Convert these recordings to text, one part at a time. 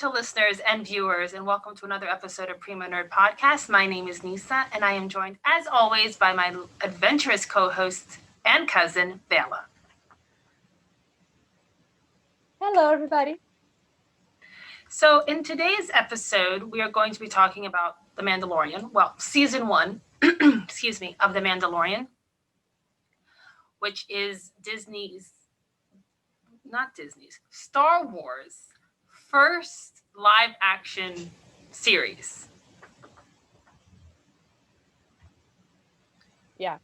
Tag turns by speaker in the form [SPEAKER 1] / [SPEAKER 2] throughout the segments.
[SPEAKER 1] to listeners and viewers, and welcome to another episode of Prima Nerd Podcast. My name is Nisa, and I am joined, as always, by my adventurous co-host and cousin, Bella.
[SPEAKER 2] Hello, everybody.
[SPEAKER 1] So, in today's episode, we are going to be talking about The Mandalorian. Well, season 1, excuse me, of The Mandalorian, which is Star Wars' first live action series.
[SPEAKER 2] Yeah.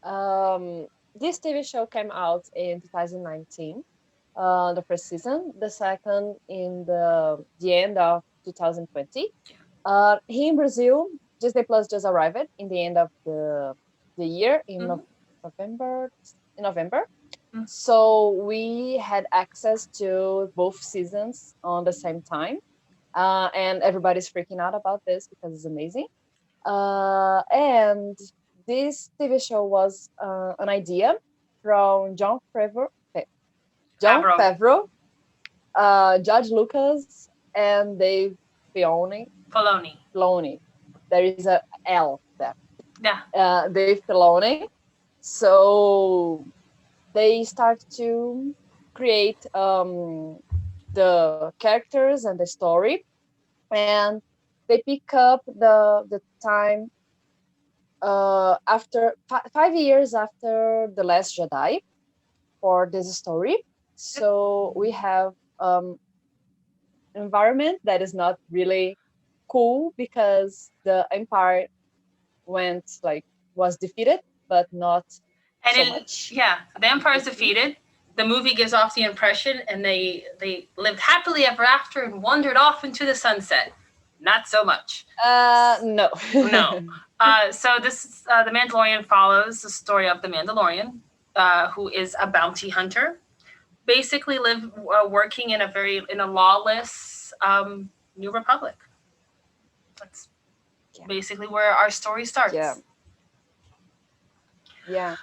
[SPEAKER 2] This TV show came out in 2019, the first season, the second in the end of 2020. Here in Brazil, Disney Plus just arrived in the end of the year in November. In November. So we had access to both seasons on the same time. And everybody's freaking out about this because it's amazing. And this TV show was an idea from John Favreau, George Lucas, and Dave Filoni. There is a L there.
[SPEAKER 1] Yeah.
[SPEAKER 2] Dave Filoni. So they start to create the characters and the story, and they pick up the time after 5 years after The Last Jedi for this story. So we have environment that is not really cool because the Empire was defeated, but not so much.
[SPEAKER 1] Yeah, the Empire is defeated. The movie gives off the impression, and they lived happily ever after and wandered off into the sunset. Not so much.
[SPEAKER 2] No.
[SPEAKER 1] No. So this The Mandalorian follows the story of the Mandalorian, who is a bounty hunter, basically working in a lawless New Republic. That's basically where our story starts.
[SPEAKER 2] Yeah.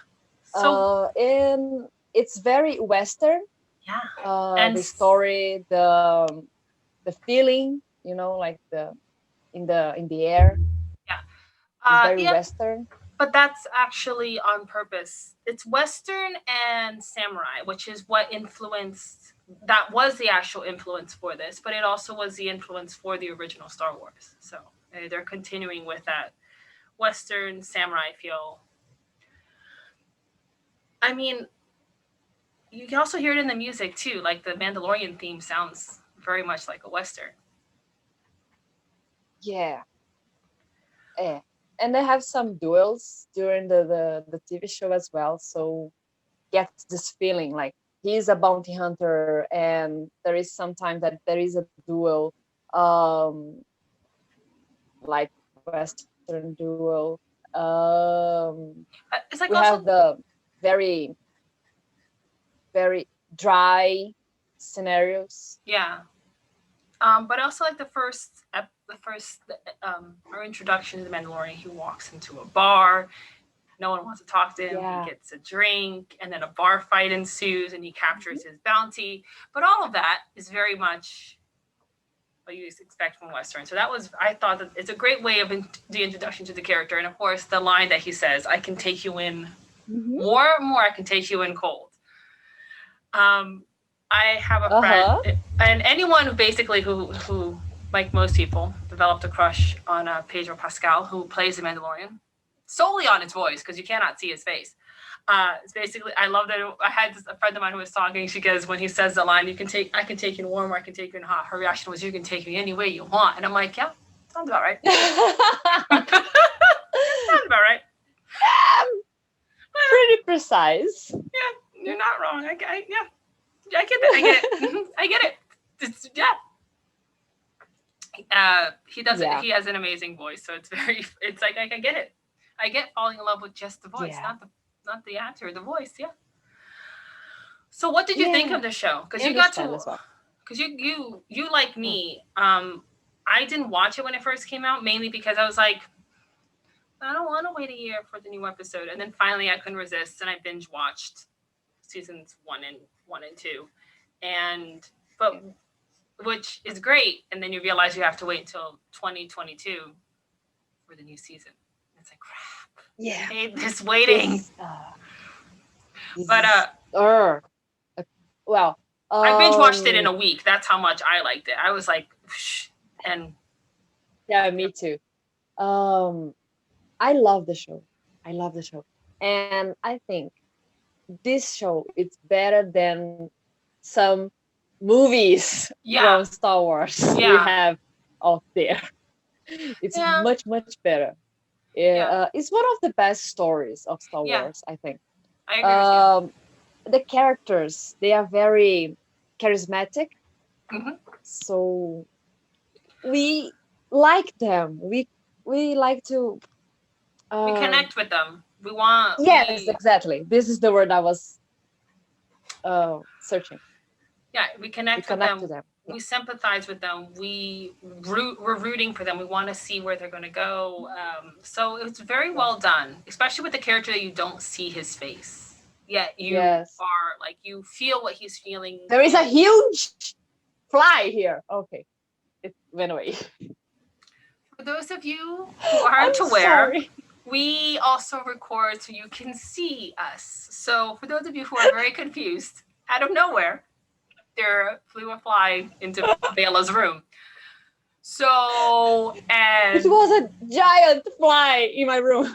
[SPEAKER 2] So and it's very Western.
[SPEAKER 1] Yeah.
[SPEAKER 2] And the story, the feeling, like in the air.
[SPEAKER 1] Yeah.
[SPEAKER 2] It's very Western.
[SPEAKER 1] But that's actually on purpose. It's Western and samurai, which is what that was the actual influence for this, but it also was the influence for the original Star Wars. So they're continuing with that Western samurai feel. I mean, you can also hear it in the music too. Like the Mandalorian theme sounds very much like a Western.
[SPEAKER 2] Yeah. And they have some duels during the TV show as well. So gets this feeling like he's a bounty hunter, and there is sometimes that there is a duel, like Western duel.
[SPEAKER 1] It's like
[SPEAKER 2] we have the very, very dry scenarios.
[SPEAKER 1] Yeah. But also like our introduction to the Mandalorian, he walks into a bar, no one wants to talk to him, He gets a drink, and then a bar fight ensues, and he captures his bounty. But all of that is very much what you expect from Western. So I thought that it's a great way of the introduction to the character. And of course, the line that he says, "I can take you in warm, or I can take you in cold." I have a friend, and anyone who like most people, developed a crush on Pedro Pascal, who plays the Mandalorian, solely on his voice, because you cannot see his face. It's basically, I love that. I had a friend of mine who was talking. She goes, when he says the line, "I can take you in warm, or I can take you in hot," her reaction was, "You can take me any way you want." And I'm like, yeah, sounds about right. Sounds about right.
[SPEAKER 2] Pretty precise.
[SPEAKER 1] Yeah, you're not wrong. I get it. I get it. He does it. He has an amazing voice, so it's like I get it. I get falling in love with just the voice, not the actor, the voice. Yeah. So what did you think of the show? Because you got to, because you like me. I didn't watch it when it first came out, mainly because I was like, I don't want to wait a year for the new episode, and then finally I couldn't resist, and I binge watched seasons 1 and 2, but which is great. And then you realize you have to wait until 2022 for the new season. It's like crap.
[SPEAKER 2] Yeah.
[SPEAKER 1] I hate this waiting.
[SPEAKER 2] This
[SPEAKER 1] But
[SPEAKER 2] is, well,
[SPEAKER 1] I binge watched it in a week. That's how much I liked it. I was like, and
[SPEAKER 2] yeah, me too. I love the show. I love the show, and I think this show it's better than some movies
[SPEAKER 1] yeah,
[SPEAKER 2] from Star Wars we
[SPEAKER 1] yeah,
[SPEAKER 2] have out there. It's
[SPEAKER 1] yeah,
[SPEAKER 2] much better.
[SPEAKER 1] yeah,
[SPEAKER 2] It's one of the best stories of Star
[SPEAKER 1] yeah.
[SPEAKER 2] Wars, I think.
[SPEAKER 1] I agree with you.
[SPEAKER 2] Um, the characters they are very charismatic,
[SPEAKER 1] Hmm.
[SPEAKER 2] so we like them. We like to.
[SPEAKER 1] We
[SPEAKER 2] Um,
[SPEAKER 1] connect with them. We want
[SPEAKER 2] yes,
[SPEAKER 1] we
[SPEAKER 2] exactly. This is the word I was searching.
[SPEAKER 1] yeah, we
[SPEAKER 2] We
[SPEAKER 1] connect with
[SPEAKER 2] connect
[SPEAKER 1] them.
[SPEAKER 2] to them. Yeah.
[SPEAKER 1] We sympathize with them. We're rooting for them. We want to see where they're going to go. So it's very
[SPEAKER 2] Yeah.
[SPEAKER 1] well done, especially with the character that you don't see his face. Yet you
[SPEAKER 2] Yes.
[SPEAKER 1] are like you feel what he's feeling.
[SPEAKER 2] There is a
[SPEAKER 1] And
[SPEAKER 2] huge fly here. Okay, it went away.
[SPEAKER 1] for those of you who
[SPEAKER 2] I'm
[SPEAKER 1] aren't aware,
[SPEAKER 2] sorry.
[SPEAKER 1] we also record so you can see us. So for those of you who are very confused, out of nowhere, there flew a fly into Bella's room. So,
[SPEAKER 2] It
[SPEAKER 1] and
[SPEAKER 2] was a giant fly in my room.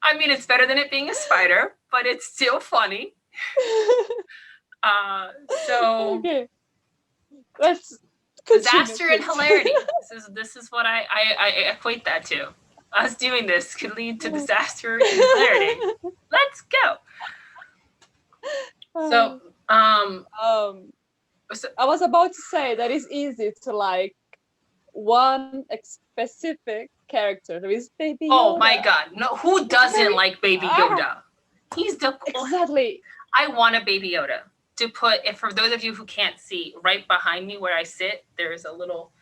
[SPEAKER 1] I mean, it's better than it being a spider, but it's still funny. Uh, so
[SPEAKER 2] Okay, let's continue,
[SPEAKER 1] disaster and
[SPEAKER 2] please.
[SPEAKER 1] hilarity. This is what I equate that to. Us doing this could lead to disaster and hilarity. Let's go. So,
[SPEAKER 2] um,
[SPEAKER 1] so
[SPEAKER 2] I was about to say that it's easy to like one specific character. There is Baby
[SPEAKER 1] oh
[SPEAKER 2] Yoda.
[SPEAKER 1] my God, no, who
[SPEAKER 2] It's
[SPEAKER 1] doesn't
[SPEAKER 2] very
[SPEAKER 1] like Baby Yoda? He's the
[SPEAKER 2] exactly.
[SPEAKER 1] I want a Baby Yoda to put. If for those of you who can't see, right behind me where I sit, there's a little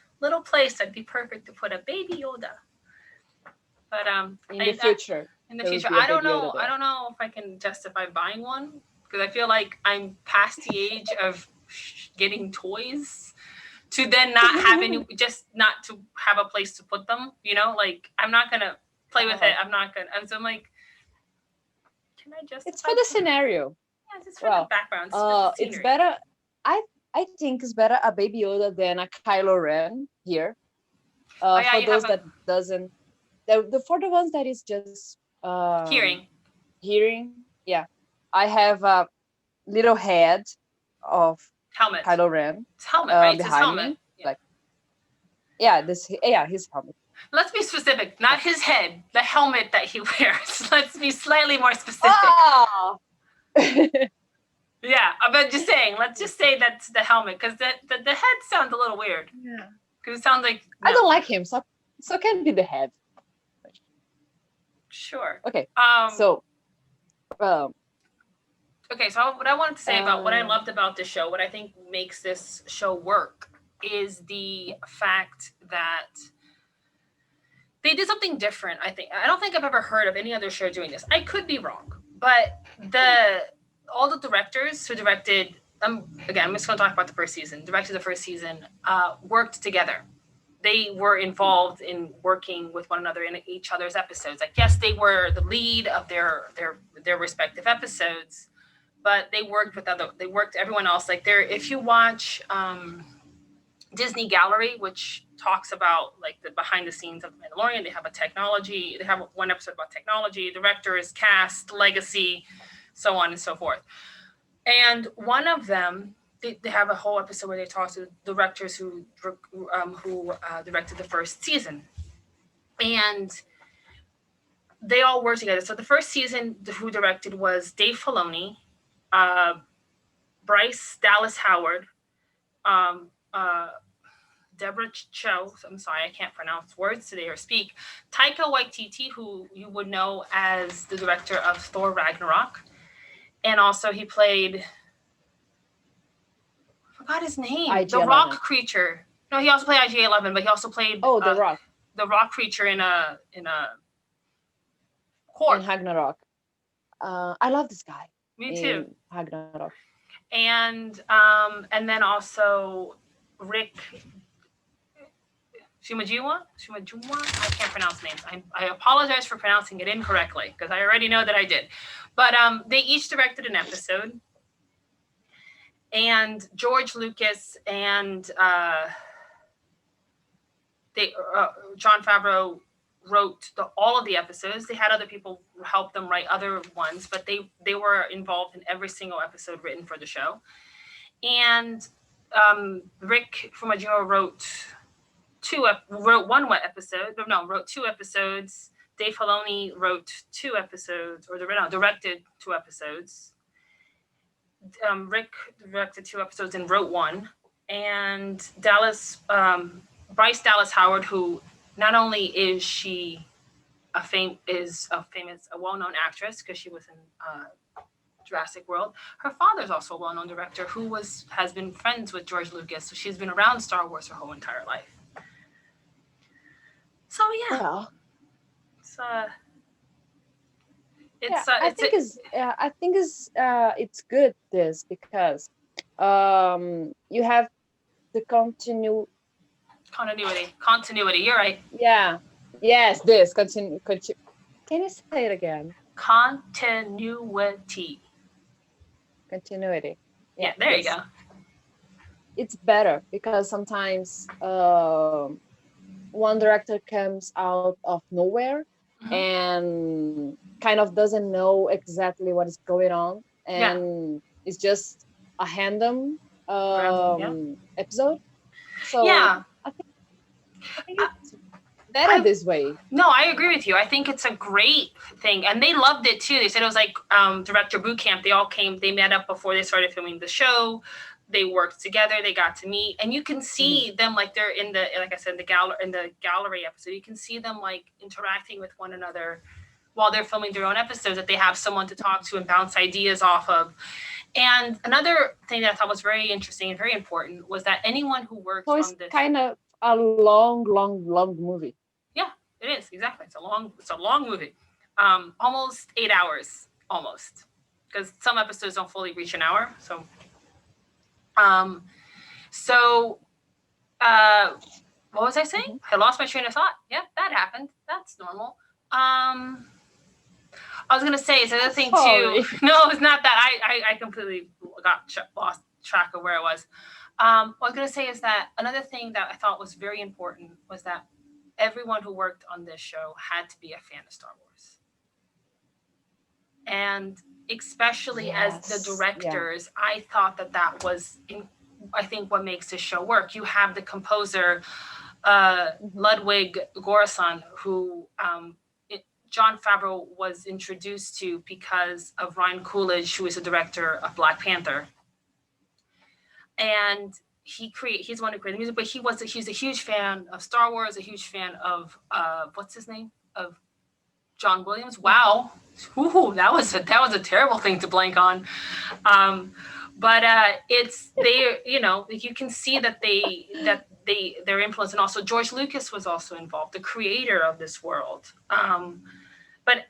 [SPEAKER 1] place that'd be perfect to put a Baby Yoda. But
[SPEAKER 2] In the future,
[SPEAKER 1] in the
[SPEAKER 2] there will
[SPEAKER 1] future,
[SPEAKER 2] be a Baby Yoda
[SPEAKER 1] I
[SPEAKER 2] there.
[SPEAKER 1] don't know if I can justify buying one because I feel like I'm past the age of getting toys to then not have any, just not to have a place to put them. You know, like I'm not gonna play with it. I'm not gonna. And so I'm like, can I
[SPEAKER 2] It's
[SPEAKER 1] justify?
[SPEAKER 2] for the scenario.
[SPEAKER 1] Yeah, it's for the
[SPEAKER 2] Well,
[SPEAKER 1] background. It's for the
[SPEAKER 2] it's
[SPEAKER 1] scenery.
[SPEAKER 2] better. I think it's better a Baby Yoda than a Kylo Ren here.
[SPEAKER 1] Oh yeah,
[SPEAKER 2] For
[SPEAKER 1] you
[SPEAKER 2] those
[SPEAKER 1] have
[SPEAKER 2] that
[SPEAKER 1] a
[SPEAKER 2] doesn't, for the ones that is just
[SPEAKER 1] hearing.
[SPEAKER 2] hearing, yeah, I have a little head of
[SPEAKER 1] Helmet.
[SPEAKER 2] Kylo Ren
[SPEAKER 1] It's helmet, right? It's his
[SPEAKER 2] behind
[SPEAKER 1] helmet.
[SPEAKER 2] me,
[SPEAKER 1] Yeah.
[SPEAKER 2] like yeah, his helmet.
[SPEAKER 1] Let's be specific.
[SPEAKER 2] Yeah.
[SPEAKER 1] Not his head, the helmet that he wears. Let's be slightly more specific.
[SPEAKER 2] Ah!
[SPEAKER 1] Yeah, but just saying. Let's just say that's the helmet because the head sounds a little weird.
[SPEAKER 2] Yeah.
[SPEAKER 1] Because it sounds like
[SPEAKER 2] I
[SPEAKER 1] no.
[SPEAKER 2] don't like him, so can be the head.
[SPEAKER 1] Sure.
[SPEAKER 2] Okay,
[SPEAKER 1] Um.
[SPEAKER 2] so um,
[SPEAKER 1] Okay. So what I wanted to say about what I
[SPEAKER 2] uh,
[SPEAKER 1] loved about this show, what I think makes this show work, is the fact that they did something different. I don't think I've ever heard of any other show doing this. I could be wrong, but all the directors who directed again, I'm just going to talk about the first season. Directed the first season, worked together. They were involved in working with one another in each other's episodes. Like yes, they were the lead of their respective episodes, but they worked everyone else. Like there, if you watch Disney Gallery, which talks about like the behind the scenes of Mandalorian. They have a technology. They have one episode about technology, directors, cast, legacy, so on and so forth. And one of them, they have a whole episode where they talk to the directors who directed the first season, and they all work together. So the first season, who directed was Dave Filoni, uh, Bryce Dallas Howard, um, uh, Deborah Cho, I'm sorry, I can't pronounce words today or speak. Taika Waititi, who you would know as the director of Thor Ragnarok. And also he played, I forgot his name, the
[SPEAKER 2] IG-11.
[SPEAKER 1] rock creature. No, he also played IG-11, but he also played
[SPEAKER 2] the Rock
[SPEAKER 1] the rock creature in a
[SPEAKER 2] in
[SPEAKER 1] Korg.
[SPEAKER 2] Ragnarok. I love this guy.
[SPEAKER 1] Me too.
[SPEAKER 2] In Ragnarok.
[SPEAKER 1] And then also Rick Shimajima. I can't pronounce names. I apologize for pronouncing it incorrectly because I already know that I did. But they each directed an episode, and George Lucas and Jon Favreau wrote all of the episodes. They had other people help them write other ones, but they were involved in every single episode written for the show. And Rick Fumajiro wrote two episodes. Dave Filoni wrote 2 episodes, or directed 2 episodes. Rick directed 2 episodes and wrote 1. And Bryce Dallas Howard, who not only is she a well-known actress because she was in Jurassic World, her father's also a well-known director who has been friends with George Lucas, so she's been around Star Wars her whole entire life. So yeah,
[SPEAKER 2] I think it's good this because you have the continuity.
[SPEAKER 1] You're right.
[SPEAKER 2] Yeah. Yes, this continue. Can you say it again?
[SPEAKER 1] Continuity. Yeah, there you go.
[SPEAKER 2] It's better because sometimes one director comes out of nowhere and kind of doesn't know exactly what is going on, and it's just a random episode. So
[SPEAKER 1] yeah,
[SPEAKER 2] I think it's better this way.
[SPEAKER 1] No, I agree with you. I think it's a great thing, and they loved it too. They said it was like director boot camp. They met up before they started filming the show. They worked together. They got to meet, and you can see them like they're in the gallery episode. You can see them like interacting with one another while they're filming their own episodes. That they have someone to talk to and bounce ideas off of. And another thing that I thought was very interesting and very important was that anyone who worked on this,
[SPEAKER 2] kind of a long movie.
[SPEAKER 1] Yeah, it is exactly. It's a long movie, almost 8 hours, almost, because some episodes don't fully reach an hour. So. What was I saying? I lost my train of thought. Yeah, that happened. That's normal. I was gonna say it's another thing too. No, it's not that. I completely lost track of where I was. What I was gonna say is that another thing that I thought was very important was that everyone who worked on this show had to be a fan of Star Wars, and especially as the directors, I thought that was, I think, what makes this show work. You have the composer, Ludwig Göransson, who Jon Favreau was introduced to because of Ryan Coolidge, who is the director of Black Panther. And he's one who created the music, but he's a huge fan of Star Wars, a huge fan of what's his name? Of John Williams. Wow. Ooh, that was a terrible thing to blank on. But it's you can see that their influence, and also George Lucas was also involved, the creator of this world. But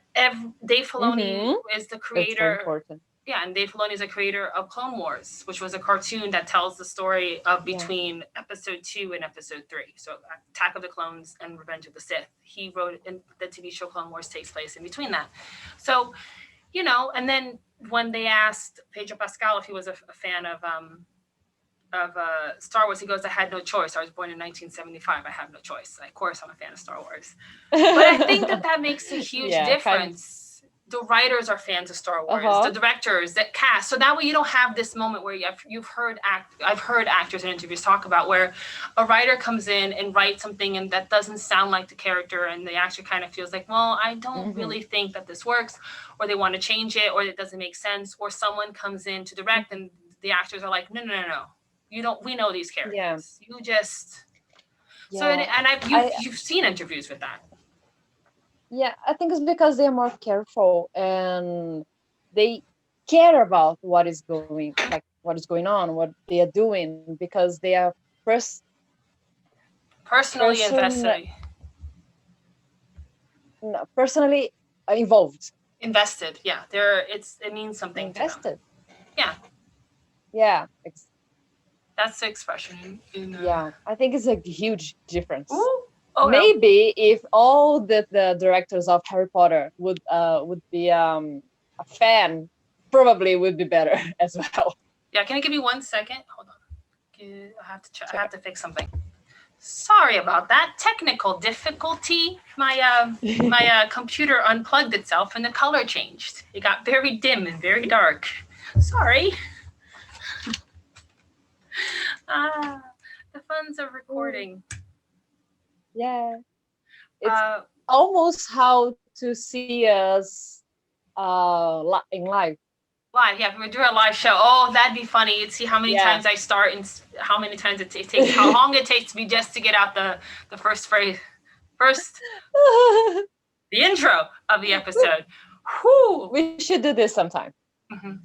[SPEAKER 1] Dave Filoni is the creator. Yeah, and Dave Filoni is a creator of Clone Wars, which was a cartoon that tells the story of between episode 2 and episode 3. So Attack of the Clones and Revenge of the Sith. He wrote, and the TV show Clone Wars takes place in between that. So, and then when they asked Pedro Pascal if he was a fan of Star Wars, he goes, "I had no choice. I was born in 1975. I have no choice. Of course, I'm a fan of Star Wars." But I think that makes a huge difference. The writers are fans of Star Wars. The directors, that cast. So that way you don't have this moment where I've heard actors in interviews talk about where a writer comes in and writes something and that doesn't sound like the character, and the actor kind of feels like, well, I don't really think that this works, or they want to change it, or it doesn't make sense, or someone comes in to direct and the actors are like, no. We know these characters. You just you've seen interviews with that.
[SPEAKER 2] Yeah, I think it's because they're more careful and they care about what is going on, what they are doing, because they are
[SPEAKER 1] personally invested.
[SPEAKER 2] No, personally involved.
[SPEAKER 1] Invested, yeah. It means something.
[SPEAKER 2] Invested.
[SPEAKER 1] To them. Yeah.
[SPEAKER 2] Yeah.
[SPEAKER 1] That's the expression in.
[SPEAKER 2] Yeah, I think it's a huge difference.
[SPEAKER 1] Ooh. Oh no.
[SPEAKER 2] Maybe if all the directors of Harry Potter would be a fan, probably would be better as well.
[SPEAKER 1] Yeah, can you give me 1 second? Hold on. I have to check. I
[SPEAKER 2] Sure.
[SPEAKER 1] have to fix something. Sorry about that technical difficulty. My computer unplugged itself and the color changed. It got very dim and very dark. Sorry. Ah, the funs of recording.
[SPEAKER 2] Yeah, it's almost how to see us in live.
[SPEAKER 1] Live, yeah. If we were doing a live show, oh, that'd be funny. You'd see how many times I start and how many times it takes, how long it takes me just to get out the first phrase, the intro of the episode. Whew.
[SPEAKER 2] We should do this sometime.
[SPEAKER 1] Mm-hmm.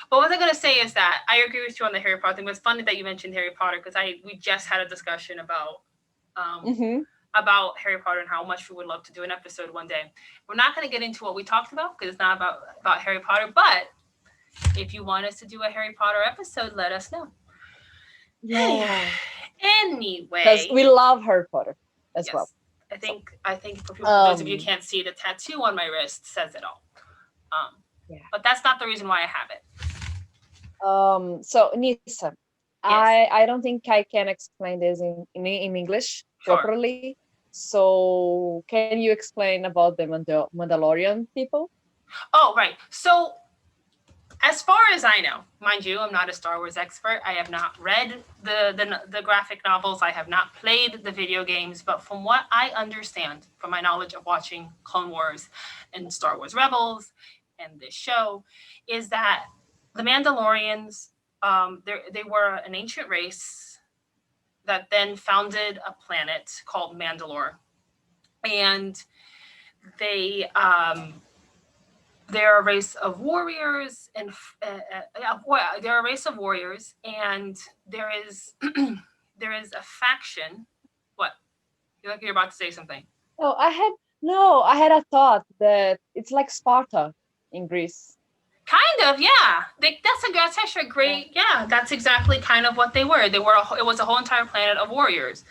[SPEAKER 1] But what I'm gonna say is that I agree with you on the Harry Potter thing. It was funny that you mentioned Harry Potter because we just had a discussion about about Harry Potter and how much we would love to do an episode one day. We're not going to get into what we talked about because it's not about Harry Potter, but if you want us to do a Harry Potter episode, let us know.
[SPEAKER 2] Yeah.
[SPEAKER 1] Anyway.
[SPEAKER 2] Because we love Harry Potter as well.
[SPEAKER 1] I think for people, those of you who can't see, the tattoo on my wrist says it all. But that's not the reason why I have it.
[SPEAKER 2] So Nisa, I don't think I can explain this in English properly. So can you explain about the Mandalorian people?
[SPEAKER 1] Oh, right. So as far as I know, mind you, I'm not a Star Wars expert. I have not read the graphic novels. I have not played the video games. But from what I understand, from my knowledge of watching Clone Wars and Star Wars Rebels and this show, is that the Mandalorians, they were an ancient race that then founded a planet called Mandalore. And they're a race of warriors, and they're a race of warriors, and there is a faction. What? You look like you're about to say something.
[SPEAKER 2] I had a thought that it's like Sparta in Greece.
[SPEAKER 1] Kind of, yeah. That's actually a great. Yeah, that's exactly kind of what they were. It was a whole entire planet of warriors.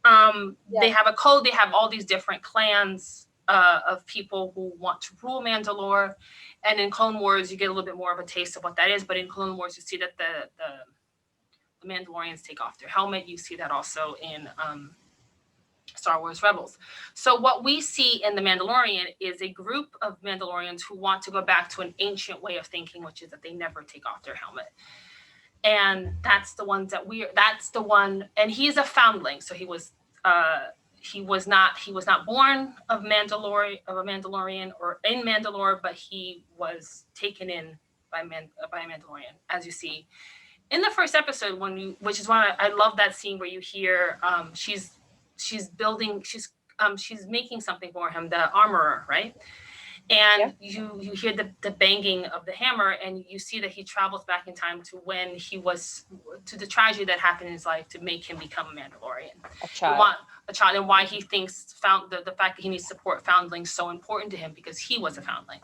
[SPEAKER 1] They have a code. They have all these different clans of people who want to rule Mandalore, and in Clone Wars, you get a little bit more of a taste of what that is. But in Clone Wars, you see that the Mandalorians take off their helmet. You see that also in Star Wars Rebels. So what we see in The Mandalorian is a group of Mandalorians who want to go back to an ancient way of thinking, which is that they never take off their helmet. And that's the one, and he's a foundling. So he was not born of a Mandalorian or in Mandalore, but he was taken in by a Mandalorian, as you see in the first episode, which is why I love that scene where you hear she's making something for him, the armorer, right? And you hear the banging of the hammer, and you see that he travels back in time to when to the tragedy that happened in his life to make him become a Mandalorian. A child, and why he thinks the fact that he needs support foundlings so important to him, because he was a foundling.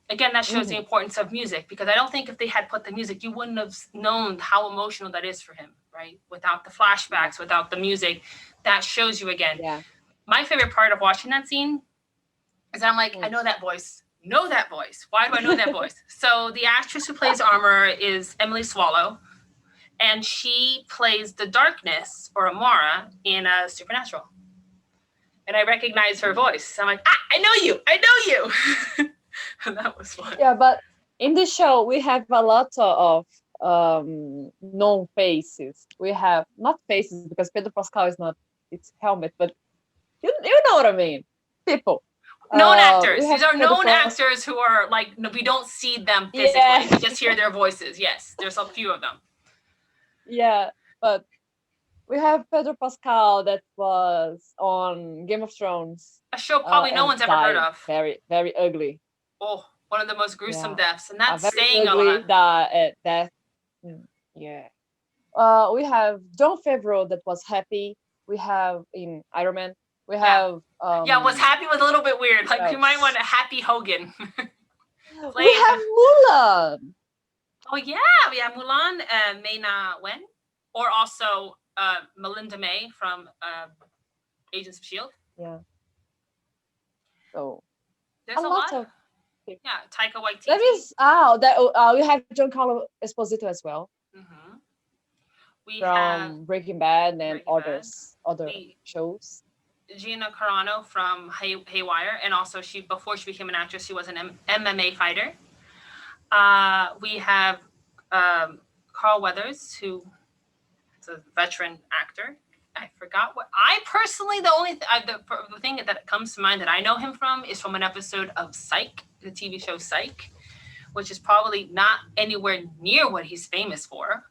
[SPEAKER 1] Again, that shows the importance of music, because I don't think if they had put the music, you wouldn't have known how emotional that is for him, right? Without the flashbacks, without the music, that shows you again. Yeah. My favorite part of watching that scene is I'm like, I know that voice. Why do I know that voice? So the actress who plays Armor is Emily Swallow, and she plays the Darkness, or Amara, in Supernatural. And I recognize her voice. I'm like, I know you. And that was fun.
[SPEAKER 2] Yeah, but in the show, we have a lot of known faces. We have, not faces, because Pedro Pascal is not its helmet, but you know what I mean. People.
[SPEAKER 1] Known actors. These are known actors who are like, we don't see them physically. Yeah. We just hear their voices. Yes, there's a few of them.
[SPEAKER 2] Yeah, but we have Pedro Pascal that was on Game of Thrones.
[SPEAKER 1] A show probably no one's ever heard of.
[SPEAKER 2] Very, very ugly.
[SPEAKER 1] Oh, one of the most gruesome deaths. And that's saying a lot.
[SPEAKER 2] Death. Yeah. We have Jon Favreau that was happy. We have in Iron Man. We have
[SPEAKER 1] was happy was a little bit weird. Like you might want a Happy Hogan.
[SPEAKER 2] We have Mulan.
[SPEAKER 1] Oh yeah, Mulan, Mei Na Wen, or also Melinda May from Agents of Shield.
[SPEAKER 2] Yeah. So a
[SPEAKER 1] There's a
[SPEAKER 2] lot
[SPEAKER 1] lot.
[SPEAKER 2] of people.
[SPEAKER 1] Yeah, Taika
[SPEAKER 2] There
[SPEAKER 1] Waititi.
[SPEAKER 2] is we have Giancarlo Esposito as well
[SPEAKER 1] Hmm. We have
[SPEAKER 2] from Breaking Bad and
[SPEAKER 1] Breaking Bad.
[SPEAKER 2] other
[SPEAKER 1] We
[SPEAKER 2] shows.
[SPEAKER 1] Gina Carano from Haywire, and also she before she became an actress, she was an MMA fighter. We have Carl Weathers, who is a veteran actor. I forgot what I personally the only the thing that comes to mind that I know him from is from an episode of Psych, the TV show Psych, which is probably not anywhere near what he's famous for.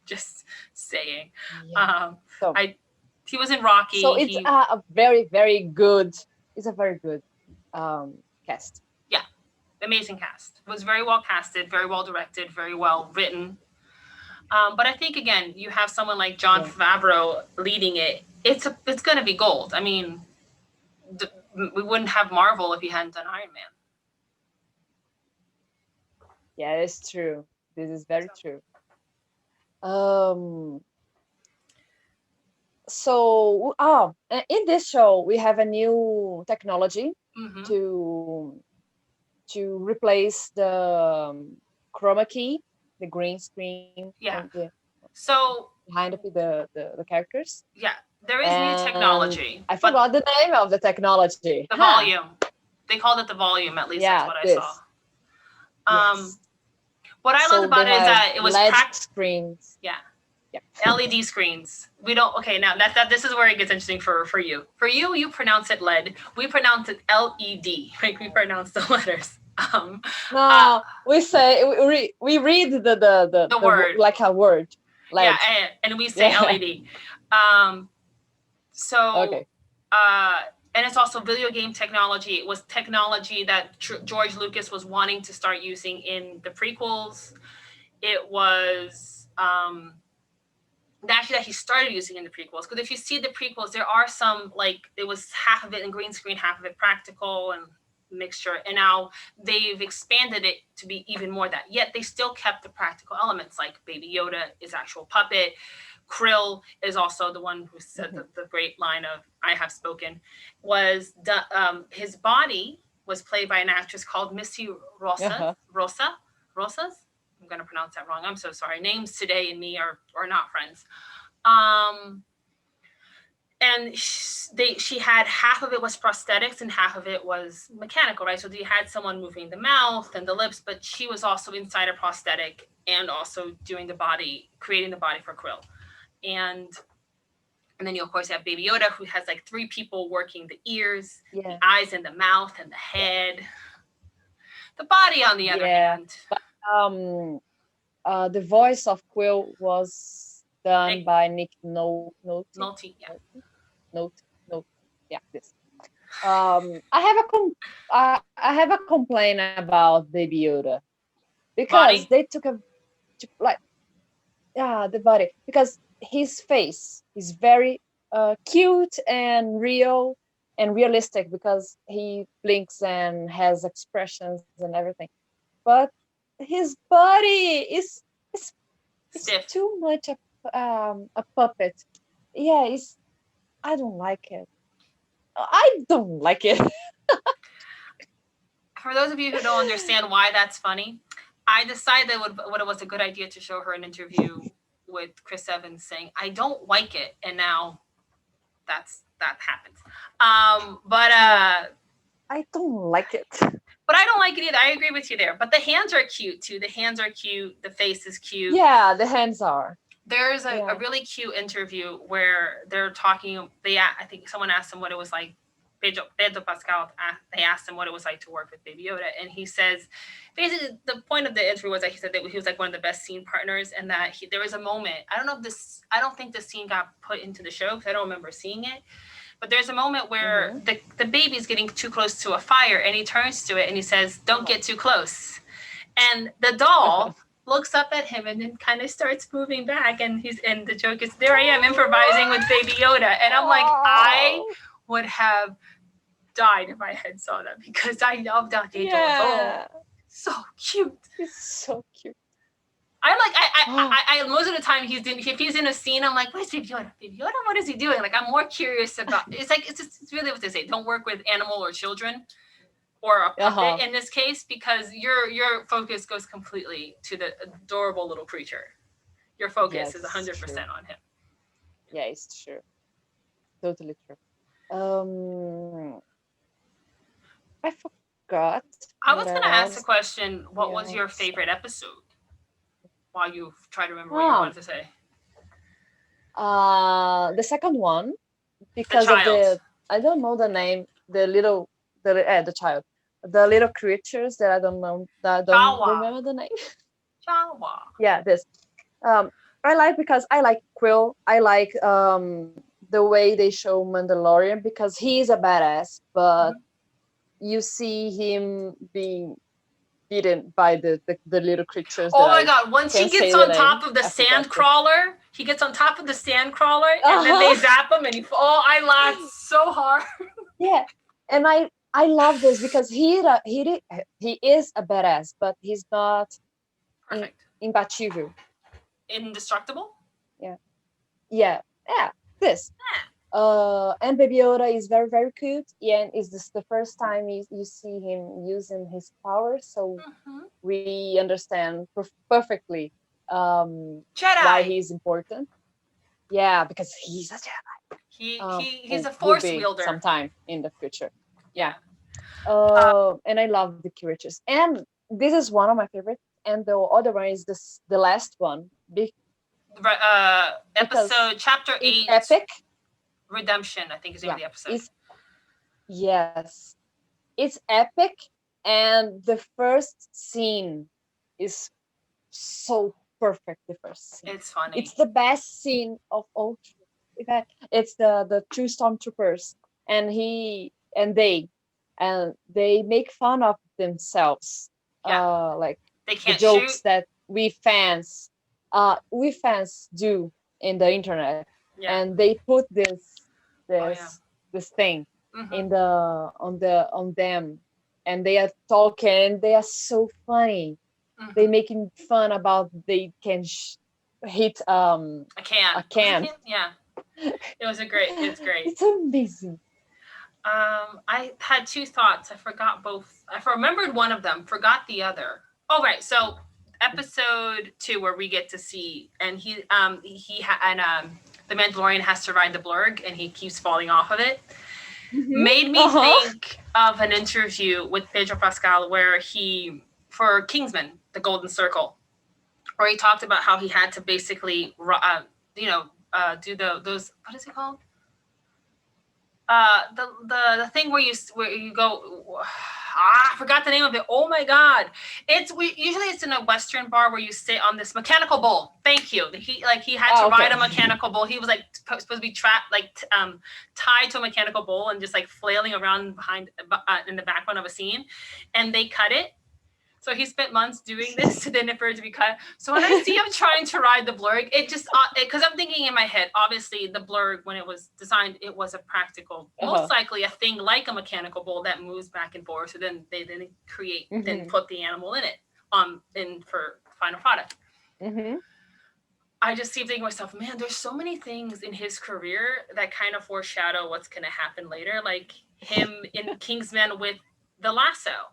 [SPEAKER 1] Just saying.
[SPEAKER 2] Yeah. So
[SPEAKER 1] I he was in Rocky.
[SPEAKER 2] so it's a very very good. It's a very good cast.
[SPEAKER 1] Yeah, amazing cast. It was very well casted, very well directed, very well written. But I think again, you have someone like Jon Favreau leading it. It's going to be gold. I mean, we wouldn't have Marvel if he hadn't done Iron Man.
[SPEAKER 2] Yeah, it's true. This is very true. Um. So, in this show, we have a new technology
[SPEAKER 1] Mm-hmm.
[SPEAKER 2] to replace the chroma key, the green screen
[SPEAKER 1] Yeah.
[SPEAKER 2] from the
[SPEAKER 1] So
[SPEAKER 2] behind the characters.
[SPEAKER 1] yeah, there is new technology.
[SPEAKER 2] I forgot the name of the technology.
[SPEAKER 1] The volume. They called it the volume. At least that's what I saw.
[SPEAKER 2] Yes.
[SPEAKER 1] What I loved about it is that it was
[SPEAKER 2] LED screens.
[SPEAKER 1] Yeah. LED screens. We don't. Okay, now that this is where it gets interesting for you. For you, you pronounce it LED. We pronounce it LED. Like we pronounce the letters.
[SPEAKER 2] No, we say we read the
[SPEAKER 1] word
[SPEAKER 2] like a word. LED.
[SPEAKER 1] Yeah, and we say LED. So
[SPEAKER 2] okay.
[SPEAKER 1] And it's also video game technology. It was technology that George Lucas was wanting to start using in the prequels. It was actually that he started using in the prequels. Because if you see the prequels, there are some, like, it was half of it in green screen, half of it practical and mixture. And now they've expanded it to be even more that. Yet they still kept the practical elements, like Baby Yoda is actual puppet. Krill is also the one who said the great line of "I have spoken." Was his body was played by an actress called Missy Rosas. I'm going to pronounce that wrong. I'm so sorry. Names today and me are not friends. And she had half of it was prosthetics and half of it was mechanical, right? So you had someone moving the mouth and the lips, but she was also inside a prosthetic and also doing the body, creating the body for Krill. And then you of course have Baby Yoda, who has like 3 people working the ears, the eyes, and the mouth, and the head. The body, on the other hand,
[SPEAKER 2] but the voice of Quill was done by Nick Nolte. Yeah, this. I have a complaint about Baby Yoda because they took the body, because his face is very cute and real and realistic because he blinks and has expressions and everything, but his body is too much a puppet. Yeah, I don't like it.
[SPEAKER 1] For those of you who don't understand why that's funny, I decided what it was a good idea to show her an interview with Chris Evans saying, "I don't like it," and now that happens. But
[SPEAKER 2] I don't like it.
[SPEAKER 1] But I don't like it either. I agree with you there. But the hands are cute too. The hands are cute. The face is cute.
[SPEAKER 2] Yeah, the hands are.
[SPEAKER 1] There's a really cute interview where they're talking. I think someone asked him what it was like. Pedro Pascal, they asked him what it was like to work with Baby Yoda, and he says, basically, the point of the interview was that he said that he was like one of the best scene partners, and that there was a moment. I don't think this scene got put into the show because I don't remember seeing it. But there's a moment where the baby's getting too close to a fire, and he turns to it and he says, "Don't get too close." And the doll looks up at him and then kind of starts moving back, and the joke is, there I am improvising with Baby Yoda, and I'm like, I would have died if I had saw that because I love that. So cute.
[SPEAKER 2] He's so cute.
[SPEAKER 1] I most of the time if he's in a scene, I'm like, where's Baby Yoda? Baby Yoda, what is he doing? Like, I'm more curious about. It's really what they say. Don't work with animal or children, or a puppet in this case, because your focus goes completely to the adorable little creature. Your focus is 100% on him.
[SPEAKER 2] Yeah, it's true. Totally true. I forgot.
[SPEAKER 1] I was going to ask the question, what was your favorite episode? While you try to remember what you wanted to say.
[SPEAKER 2] The second one, because of the, I don't know the name, the child, the little creatures that I don't know, that I don't remember the name.
[SPEAKER 1] Jawa.
[SPEAKER 2] Yeah, this. I like, because I like Quill. I like the way they show Mandalorian, because he's a badass, but you see him being beaten by the little creatures.
[SPEAKER 1] Oh my god, once he gets on top of the sand crawler, and then they zap him and I laughed so hard.
[SPEAKER 2] Yeah, and I love this, because he is a badass, but he's not imbatível.
[SPEAKER 1] Indestructible?
[SPEAKER 2] Yeah. This. And Baby Yoda is very, very cute. Yeah, and is this the first time you see him using his powers, so we understand perfectly why he's important. Yeah, because he's a Jedi.
[SPEAKER 1] He's a force wielder
[SPEAKER 2] sometime in the future. Yeah. And I love the creatures. And this is one of my favorites. And the other one is the last one.
[SPEAKER 1] Episode chapter 8.
[SPEAKER 2] Epic.
[SPEAKER 1] Redemption, I think is the name of the episode.
[SPEAKER 2] Yes. It's epic, and the first scene is so perfect. The first scene.
[SPEAKER 1] It's funny.
[SPEAKER 2] It's the best scene of all. It's the two stormtroopers, and they make fun of themselves. Like
[SPEAKER 1] they can't
[SPEAKER 2] the jokes
[SPEAKER 1] shoot.
[SPEAKER 2] that we fans do in the internet.
[SPEAKER 1] Yeah.
[SPEAKER 2] And they put this thing on them, and they are talking. They are so funny. They making fun about they can hit a can.
[SPEAKER 1] Yeah, it's great.
[SPEAKER 2] It's amazing.
[SPEAKER 1] I had two thoughts. I forgot both. I remembered one of them. Forgot the other. Oh right, so episode 2 where we get to see and the Mandalorian has to ride the blurg, and he keeps falling off of it. Made me think of an interview with Pedro Pascal where for Kingsman, the Golden Circle, where he talked about how he had to basically, do those. What is it called? The thing where you go. I forgot the name of it. Oh my god! Usually it's in a Western bar where you sit on this mechanical bull. Thank you. He had to ride a mechanical bull. He was supposed to be trapped, tied to a mechanical bull and just flailing around behind in the background of a scene, and they cut it. So he spent months doing this to then for it to be cut. So when I see him trying to ride the blurg, it just because I'm thinking in my head, obviously the blurg when it was designed, it was a practical, most likely a thing like a mechanical bull that moves back and forth. So then they create, then put the animal in it in for final product. I just keep thinking to myself, man, there's so many things in his career that kind of foreshadow what's going to happen later, like him in Kingsman with the lasso.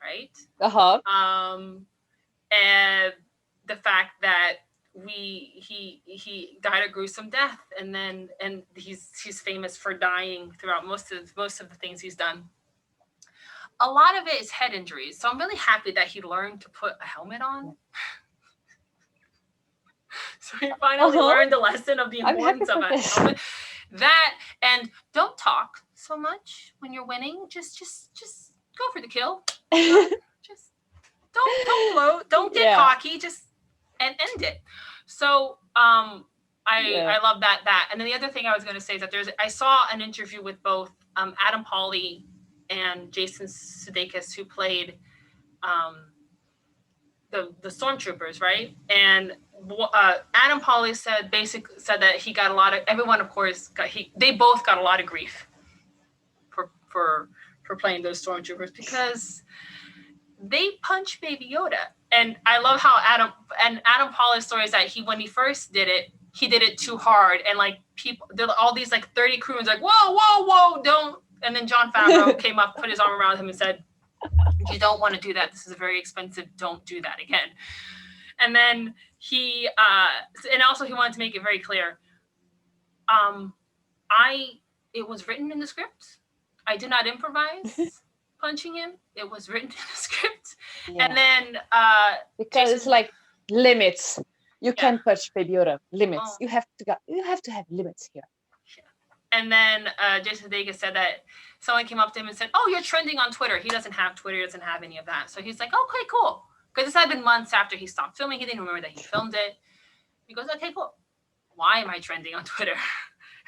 [SPEAKER 1] Right. And the fact that he died a gruesome death, and he's famous for dying throughout most of the things he's done. A lot of it is head injuries, so I'm really happy that he learned to put a helmet on. So he finally learned the lesson of the importance of a helmet. That, and don't talk so much when you're winning. Just go for the kill. Just don't bloat. Don't get cocky. Just and end it. So I love that. And then the other thing I was going to say is that I saw an interview with both Adam Pally and Jason Sudeikis, who played the stormtroopers, right? And Adam Pally said that he got a lot of, everyone of course they both got a lot of grief for playing those stormtroopers, because they punch Baby Yoda. And I love how Adam Paula's story is that when he first did it, he did it too hard, and like people, all these like 30 crew was like, whoa, don't. And then Jon Favreau came up, put his arm around him, and said, "You don't want to do that. This is very expensive. Don't do that again." And then he wanted to make it very clear. It was written in the script. I did not improvise punching him. It was written in the script. Yeah. And then
[SPEAKER 2] because it's like limits. You can't punch Baby Yoda. Limits. You have to have limits here.
[SPEAKER 1] Yeah. And then Jason Sudeikis said that someone came up to him and said, "Oh, you're trending on Twitter." He doesn't have Twitter. He doesn't have any of that. So he's like, "Okay, cool." Because this had been months after he stopped filming. He didn't remember that he filmed it. He goes, "Okay, cool. Why am I trending on Twitter?"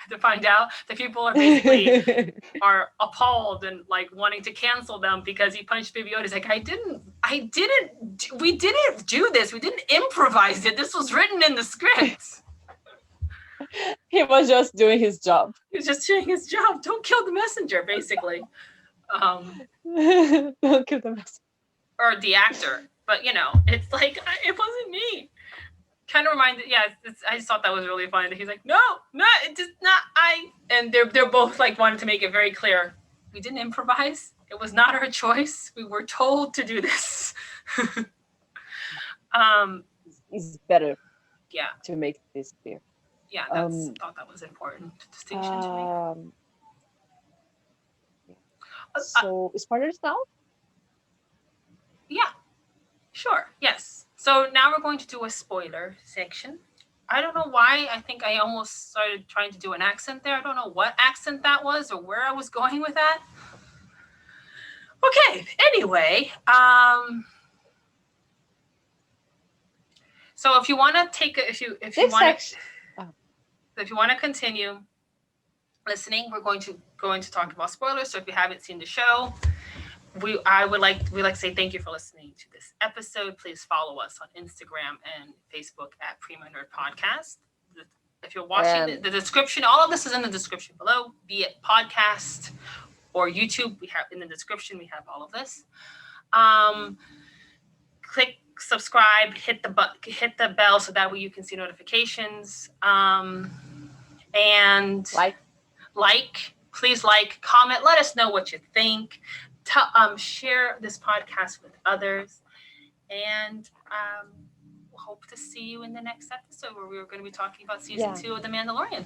[SPEAKER 1] To find out that people are basically are appalled and like wanting to cancel them because he punched Baby Yoda. He's like, we didn't do this. We didn't improvise it. This was written in the script.
[SPEAKER 2] He was just doing his job.
[SPEAKER 1] He was just doing his job. Don't kill the messenger, basically.
[SPEAKER 2] Don't kill the messenger.
[SPEAKER 1] Or the actor. But, it's like, it wasn't me. Kind of reminded, I just thought that was really funny. He's like, no, it's not I. And they're both like wanted to make it very clear. We didn't improvise. It was not our choice. We were told to do this.
[SPEAKER 2] It's better.
[SPEAKER 1] Yeah.
[SPEAKER 2] To make this clear.
[SPEAKER 1] Yeah, I thought that was important distinction to make.
[SPEAKER 2] So spoilers now?
[SPEAKER 1] Yeah. Sure. Yes. So now we're going to do a spoiler section. I don't know why. I think I almost started trying to do an accent there. I don't know what accent that was or where I was going with that. Okay. Anyway, so if you want to take if you want to continue listening, we're going to talk about spoilers. So if you haven't seen the show, we like to say thank you for listening to this episode. Please follow us on Instagram and Facebook at Prima Nerd Podcast. If you're watching the description, all of this is in the description below, be it podcast or YouTube. We have in the description, we have all of this. Click subscribe, hit the bell so that way you can see notifications. And please comment, let us know what you think. Share this podcast with others, and hope to see you in the next episode where we're going to be talking about season 2 of The Mandalorian.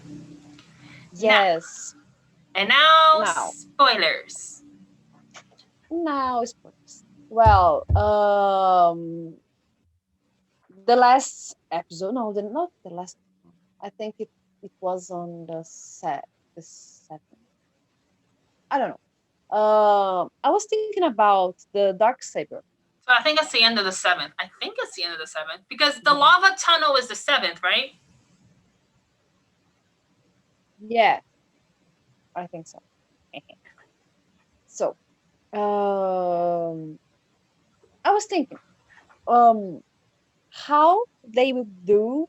[SPEAKER 2] Yes.
[SPEAKER 1] Now spoilers.
[SPEAKER 2] Well, the last episode, not the last one. I think it was on the seventh. I don't know. I was thinking about the Darksaber.
[SPEAKER 1] So I think it's the end of the 7th. Because the lava tunnel is the 7th, right?
[SPEAKER 2] Yeah, I think so. So, I was thinking, how they would do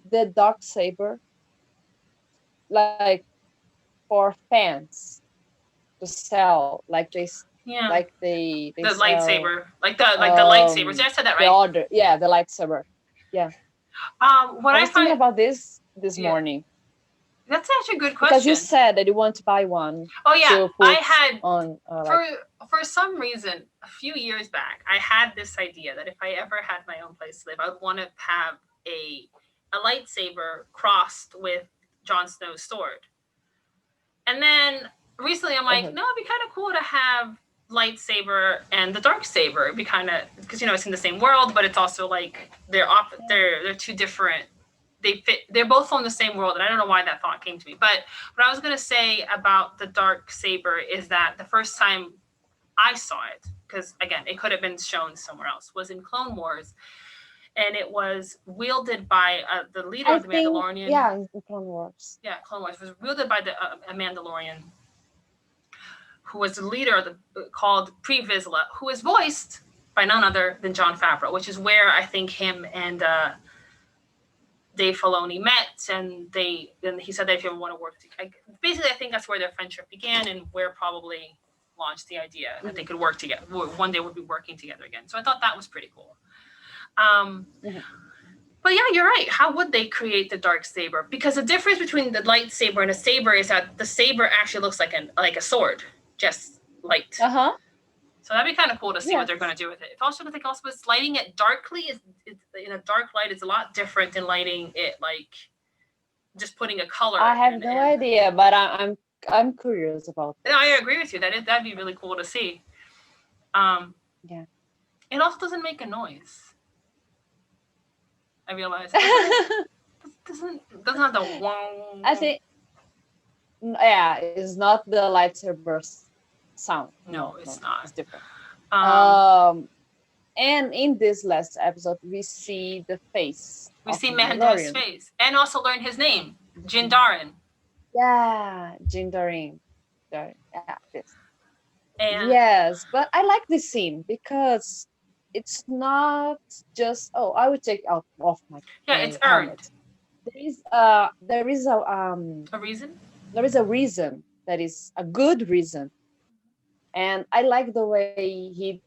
[SPEAKER 2] the Darksaber, like for fans to sell, like this.
[SPEAKER 1] Yeah.
[SPEAKER 2] Like the
[SPEAKER 1] sell, lightsaber, like the lightsabers. I said that right.
[SPEAKER 2] The lightsaber. Yeah.
[SPEAKER 1] I was
[SPEAKER 2] thinking about this morning.
[SPEAKER 1] That's actually a good question.
[SPEAKER 2] Because you said that you want to buy one.
[SPEAKER 1] Oh yeah, I had
[SPEAKER 2] on
[SPEAKER 1] for some reason a few years back. I had this idea that if I ever had my own place to live, I would want to have a lightsaber crossed with Jon Snow's sword. And then recently, I'm like, no, it'd be kind of cool to have lightsaber and the Darksaber. It'd be kind of, because it's in the same world, but it's also like they're two different. They're both from the same world, and I don't know why that thought came to me. But what I was gonna say about the Darksaber is that the first time I saw it, because again, it could have been shown somewhere else, was in Clone Wars, and it was wielded by the leader of the Mandalorian.
[SPEAKER 2] Yeah, in Clone Wars.
[SPEAKER 1] Yeah, Clone Wars. It was wielded by a Mandalorian who was the leader of called Pre-Vizsla, who is voiced by none other than Jon Favreau, which is where I think him and Dave Filoni met, and he said that if you ever want to work together, basically I think that's where their friendship began and where probably a launched the idea that they could work together. One day we'll be working together again. So I thought that was pretty cool. But yeah, you're right. How would they create the dark saber? Because the difference between the lightsaber and a saber is that the saber actually looks like a sword, just light. So that'd be kind of cool to see what they're going to do with it. If also, I think also it's lighting it darkly is in a dark light is a lot different than lighting it like just putting a color.
[SPEAKER 2] I have no idea, but I'm curious about
[SPEAKER 1] it. I agree with you. That'd be really cool to see.
[SPEAKER 2] Yeah.
[SPEAKER 1] It also doesn't make a noise. I realize it doesn't have the wow.
[SPEAKER 2] I think it's not the lightsaber sound.
[SPEAKER 1] No, it's not.
[SPEAKER 2] It's different. And in this last episode, we see the face.
[SPEAKER 1] We see Mando's face, and also learn his name, Jin Darin.
[SPEAKER 2] Yeah, Jin Darin. Yeah, this.
[SPEAKER 1] And
[SPEAKER 2] yes, but I like this scene because it's not just I would take out off my
[SPEAKER 1] it's earned.
[SPEAKER 2] There is a
[SPEAKER 1] reason.
[SPEAKER 2] There is a reason that is a good reason, and I like the way he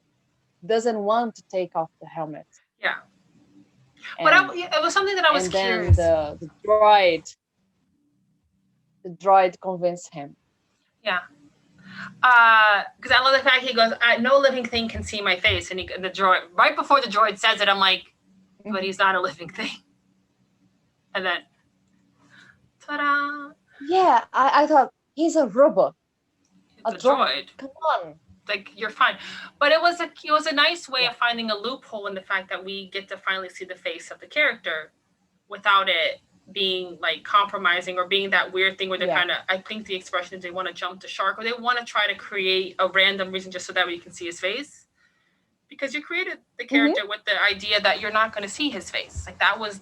[SPEAKER 2] doesn't want to take off the helmet.
[SPEAKER 1] Yeah, but it was something that I was curious.
[SPEAKER 2] Then the droid convinced him.
[SPEAKER 1] Yeah. Because I love the fact he goes, no living thing can see my face, and the droid right before the droid says it, I'm like, but he's not a living thing. And then, ta-da!
[SPEAKER 2] Yeah, I thought he's a robot.
[SPEAKER 1] A droid.
[SPEAKER 2] Come on.
[SPEAKER 1] Like, you're fine. But it was a nice way of finding a loophole in the fact that we get to finally see the face of the character without it being like compromising or being that weird thing where they're kind of, I think the expression is they want to jump the shark, or they want to try to create a random reason just so that we can see his face. Because you created the character with the idea that you're not going to see his face. Like that was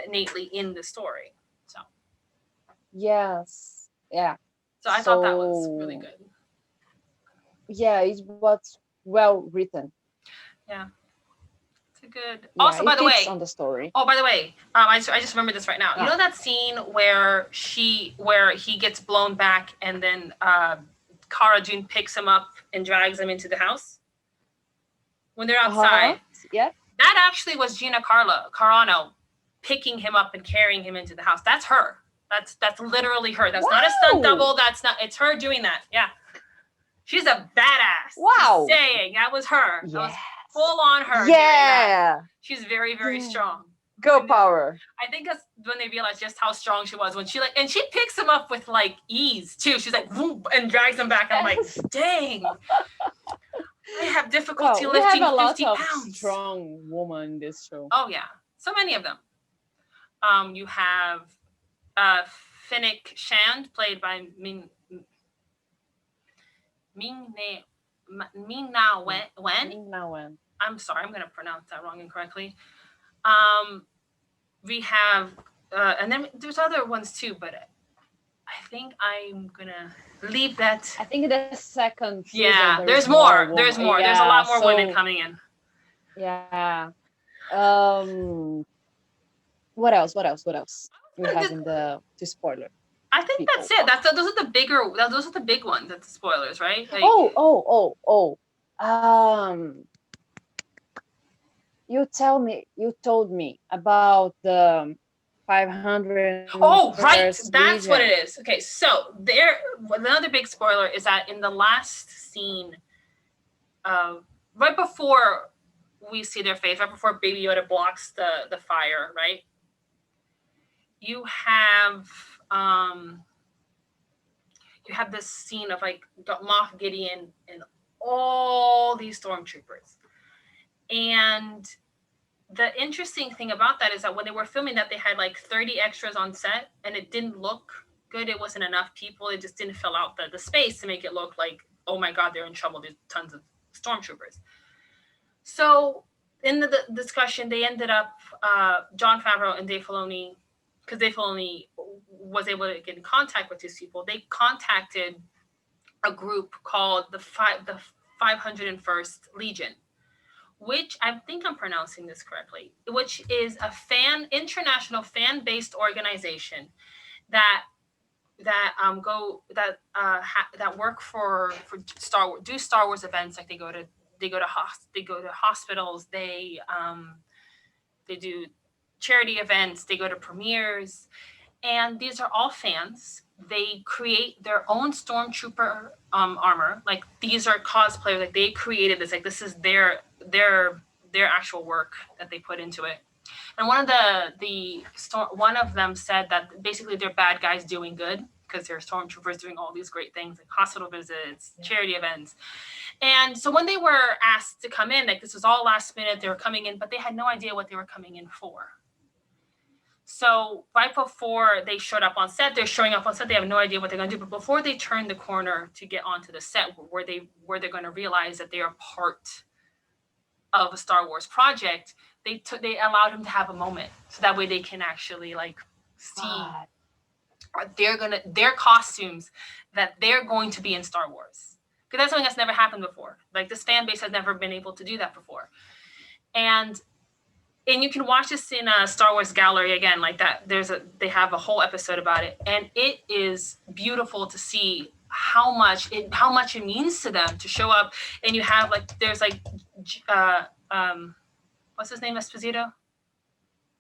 [SPEAKER 1] innately in the story. So.
[SPEAKER 2] Yes. Yeah.
[SPEAKER 1] So I thought that was really good.
[SPEAKER 2] Yeah, it was well written.
[SPEAKER 1] Yeah. It's a good. Also, by the way,
[SPEAKER 2] on the story.
[SPEAKER 1] Oh, by the way, I just remember this right now. You know that scene where he gets blown back and then Cara Dune picks him up and drags him into the house when they're outside.
[SPEAKER 2] Yeah.
[SPEAKER 1] That actually was Gina Carano picking him up and carrying him into the house. That's her. That's literally her. That's not a stunt double. It's her doing that. Yeah. She's a badass.
[SPEAKER 2] Wow.
[SPEAKER 1] Just saying, that was her.
[SPEAKER 2] Yes.
[SPEAKER 1] That was full on her.
[SPEAKER 2] Yeah.
[SPEAKER 1] She's very, very strong.
[SPEAKER 2] Girl power.
[SPEAKER 1] I think that's when they realized just how strong she was when she and she picks him up with like ease too. She's like, whoop, and drags him back. I'm like, dang. I have difficulty lifting 50 pounds. We have a lot of
[SPEAKER 2] strong woman in this show.
[SPEAKER 1] Oh yeah, so many of them. You have Finnick Shand, played by Ming Na Wen. I'm sorry, I'm going to pronounce that wrong incorrectly. We have, and then there's other ones too, but I think I'm going to leave that.
[SPEAKER 2] I think the second season.
[SPEAKER 1] Yeah, there's more. There's more. Yeah, there's a lot more women coming in.
[SPEAKER 2] Yeah. What else? We have in the spoiler.
[SPEAKER 1] I think that's it. Those are the big ones. That's the spoilers, right? Like,
[SPEAKER 2] You told me about the 500.
[SPEAKER 1] Oh, right. That's what it is. Okay, so another big spoiler is that in the last scene, right before we see their face, right before Baby Yoda blocks the fire, right? You have this scene of like Moff Gideon and all these stormtroopers. And the interesting thing about that is that when they were filming that, they had like 30 extras on set, and it didn't look good. It wasn't enough people. It just didn't fill out the space to make it look like, oh my God, they're in trouble. There's tons of stormtroopers. So in the discussion, they ended up, Jon Favreau and Dave Filoni, because Dave Filoni was able to get in contact with these people, they contacted a group called the 501st Legion, which I think I'm pronouncing this correctly, which is a international fan-based organization that that that work for Star Wars, do Star Wars events. Like they go to hospitals. They do charity events. They go to premieres, and these are all fans. They create their own stormtrooper armor. Like these are cosplayers. Like they created this. Like this is their actual work that they put into it. And one of them said that basically they're bad guys doing good because they're stormtroopers doing all these great things like hospital visits, charity events. And so when they were asked to come in, like this was all last minute, they were coming in, but they had no idea what they were coming in for. So right before they showed up on set, they're showing up on set. They have no idea what they're going to do. But before they turn the corner to get onto the set, where they're going to realize that they are part of a Star Wars project, they allowed him to have a moment, so that way they can actually like see their costumes that they're going to be in Star Wars. Because that's something that's never happened before. Like this fan base has never been able to do that before, and you can watch this in a Star Wars gallery again, like that. They have a whole episode about it, and it is beautiful to see how much it means to them to show up. And you have like there's like uh what's his name, Esposito?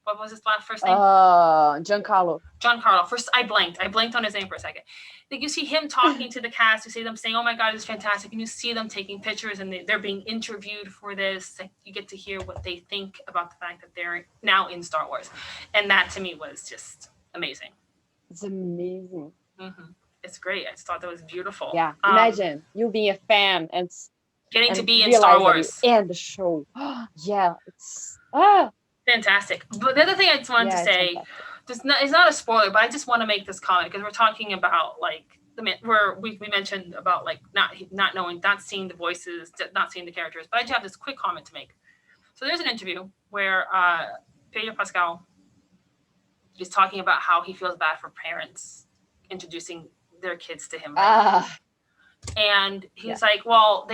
[SPEAKER 1] What was his first name?
[SPEAKER 2] Giancarlo.
[SPEAKER 1] Giancarlo. First, I blanked on his name for a second. Like you see him talking to the cast, you see them saying, "Oh my God, it's fantastic," and you see them taking pictures, and they're being interviewed for this. Like, you get to hear what they think about the fact that they're now in Star Wars, and that to me was just amazing.
[SPEAKER 2] It's amazing.
[SPEAKER 1] Mm-hmm. It's great. I just thought that was beautiful.
[SPEAKER 2] Yeah, imagine you being a fan and
[SPEAKER 1] getting to be in Star Wars
[SPEAKER 2] and the show. Yeah, it's
[SPEAKER 1] fantastic. But the other thing I just wanted to say, it's not a spoiler, but I just want to make this comment because we're talking about like we mentioned about like not knowing, not seeing the voices, not seeing the characters. But I do have this quick comment to make. So there's an interview where Pedro Pascal is talking about how he feels bad for parents introducing their kids to him. Right? And he's like, well,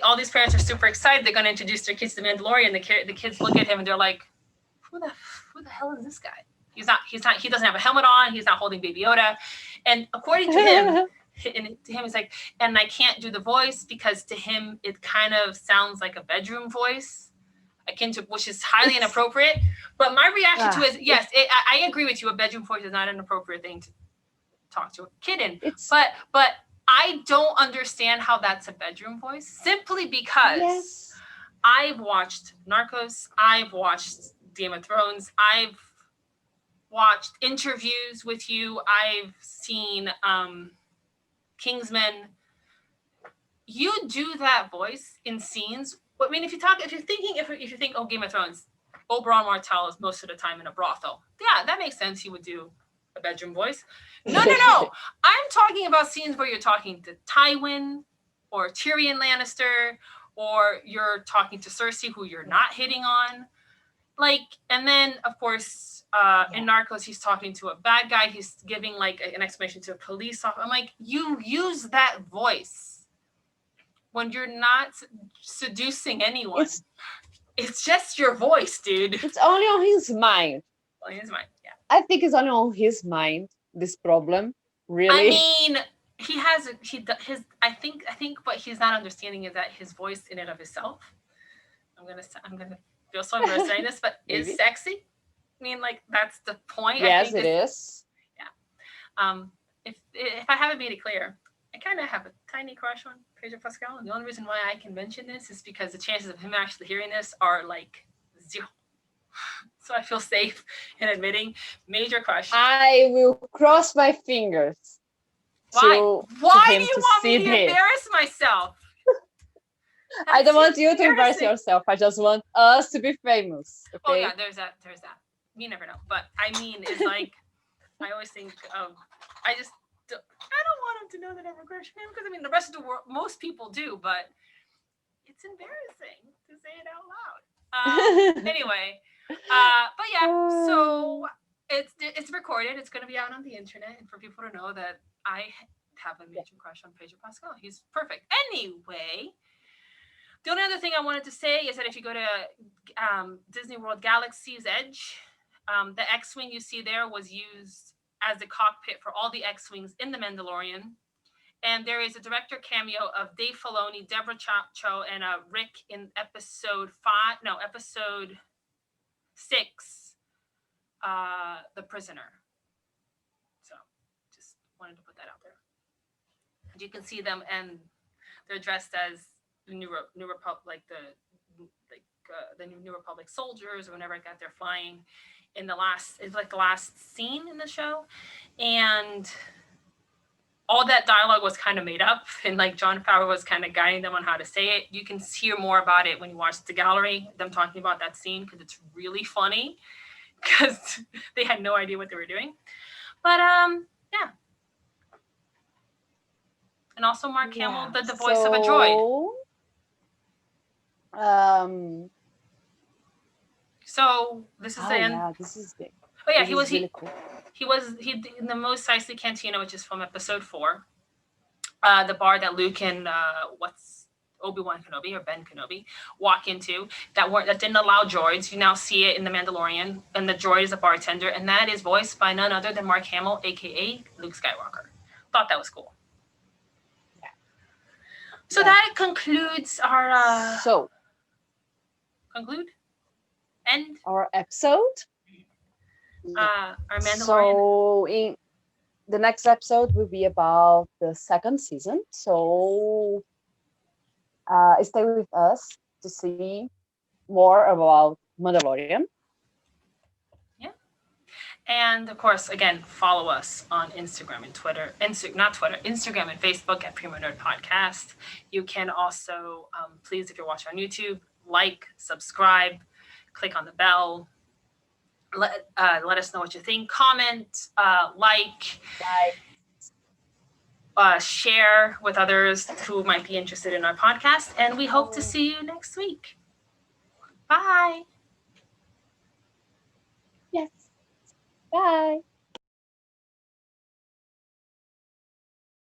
[SPEAKER 1] all these parents are super excited. They're going to introduce their kids to Mandalorian. The kids look at him and they're like, who the hell is this guy? He doesn't have a helmet on. He's not holding Baby Yoda. And according to him, he's like, and I can't do the voice because to him, it kind of sounds like a bedroom voice, akin to, which is highly inappropriate. But my reaction to it is, yes, I agree with you. A bedroom voice is not an appropriate thing to talk to a kid in. But I don't understand how that's a bedroom voice, simply because I've watched Narcos, I've watched Game of Thrones, I've watched interviews with you, I've seen Kingsman. You do that voice in scenes. I mean, if you think, oh, Game of Thrones, Oberyn Martell is most of the time in a brothel. Yeah, that makes sense. He would do a bedroom voice. No. I'm talking about scenes where you're talking to Tywin or Tyrion Lannister, or you're talking to Cersei, who you're not hitting on. Like, and then of course, in Narcos, he's talking to a bad guy. He's giving like an explanation to a police officer. I'm like, you use that voice when you're not seducing anyone. It's just your voice, dude.
[SPEAKER 2] It's only on his mind.
[SPEAKER 1] On his mind, yeah.
[SPEAKER 2] I think it's only on his mind, this problem. Really?
[SPEAKER 1] I mean, I think what he's not understanding is that his voice in and of itself, I'm gonna feel so embarrassed saying this, but is sexy. I mean, like, that's the point.
[SPEAKER 2] Yes, it is.
[SPEAKER 1] Yeah. If I haven't made it clear, I kind of have a tiny crush on Pedro Pascal, and the only reason why I can mention this is because the chances of him actually hearing this are like 0. So I feel safe in admitting major crush.
[SPEAKER 2] I will cross my fingers.
[SPEAKER 1] Why? Why do you want me to embarrass myself?
[SPEAKER 2] I don't want you to embarrass yourself. I just want us to be famous. Okay?
[SPEAKER 1] Oh yeah, there's that. You never know. But I mean, it's like, I always think of, I don't want him to know that I'm a crush on him, because I mean, the rest of the world, most people do, but it's embarrassing to say it out loud. Anyway, but yeah, so it's recorded. It's going to be out on the internet, and for people to know that I have a major crush on Pedro Pascal. He's perfect. Anyway, the only other thing I wanted to say is that if you go to Disney World Galaxy's Edge, the X-Wing you see there was used as the cockpit for all the X-Wings in The Mandalorian. And there is a director cameo of Dave Filoni, Deborah Cho, and Rick in episode 6, The Prisoner. So just wanted to put that out there. You can see them, and they're dressed as the New Republic, like the New Republic soldiers or whenever like that. They're flying in the last scene in the show, and all that dialogue was kind of made up, and like Jon Favreau was kind of guiding them on how to say it. You can hear more about it when you watch the gallery, them talking about that scene, because it's really funny, because they had no idea what they were doing. But yeah. And also Mark Hamill did the voice of a droid. So this is the end.
[SPEAKER 2] Yeah, this is big.
[SPEAKER 1] Oh yeah,
[SPEAKER 2] this really cool.
[SPEAKER 1] He in the Mos Eisley Cantina, which is from episode 4. The bar that Luke and Obi-Wan Kenobi or Ben Kenobi walk into that didn't allow droids. You now see it in The Mandalorian, and the droid is a bartender, and that is voiced by none other than Mark Hamill, aka Luke Skywalker. Thought that was cool. Yeah. So that concludes our end
[SPEAKER 2] our episode.
[SPEAKER 1] Our Mandalorian.
[SPEAKER 2] So in the next episode will be about the 2nd season. So stay with us to see more about Mandalorian.
[SPEAKER 1] Yeah. And of course, again, follow us on Instagram and Twitter. Instagram and Facebook at Prima Nerd Podcast. You can also, please, if you're watching on YouTube, like, subscribe, click on the bell. Let us know what you think. Comment, share with others who might be interested in our podcast. And we hope to see you next week. Bye.
[SPEAKER 2] Yes. Bye.